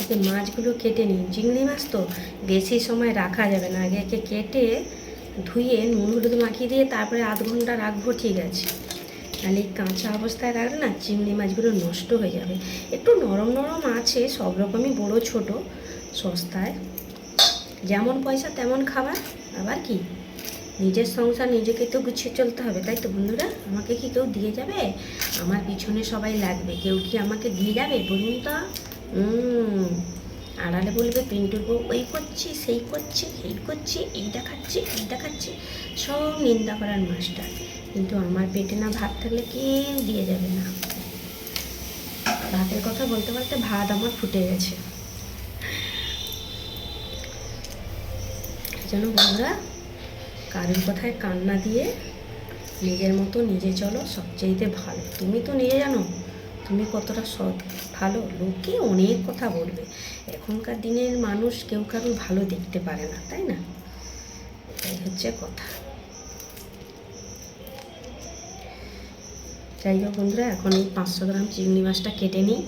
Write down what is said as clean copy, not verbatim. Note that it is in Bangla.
থেকে মাছগুলো কেটে নিই। চিংড়ি মাছ তো বেশি সময় রাখা যাবে না, আগে একে কেটে ধুয়ে নুন হলুদ মাখিয়ে দিয়ে তারপরে আধ ঘন্টা রাখবো, ঠিক আছে? তাহলে এই কাঁচা অবস্থায় রাখলে না চিংড়ি মাছগুলো নষ্ট হয়ে যাবে। একটু নরম নরম আছে, সব রকমই বড়ো ছোট সস্তায়, যেমন পয়সা তেমন খাবার। আবার কি, নিজের সংসার নিজেকে তো গুছিয়ে চলতে হবে, তাই তো বন্ধুরা? আমাকে কি কেউ দিয়ে যাবে? আমার পিছনে সবাই লাগবে, কেউ কি আমাকে দিয়ে যাবে বলুন তো? আড়ালে বলবে পিন্টুর বউ ওই করছি সেই করছি এই করছি এই দেখাচ্ছি এই দেখাচ্ছি, সব নিন্দা করার মাস্টার। কিন্তু আমার পেটে না ভাত থাকলে কেউ দিয়ে যাবে না। ভাতের কথা বলতে বলতে ভাত আমার ফুটে গেছে। এই জন্য বন্ধুরা, কারোর কথায় কান না দিয়ে নিজের মতো নিজে চলো, সবচেয়েতে ভালো। তুমি তো নিজে জানো তুমি কতটা সৎ ভালো। লোকে অনেক কথা বলবে, এখনকার দিনের মানুষ কেউ কারোর ভালো দেখতে পারে না, তাই না? এটাই হচ্ছে কথা। যাই হোক বন্ধুরা, এখন এই 500 গ্রাম চিংড়ি মাছটা কেটে নিই।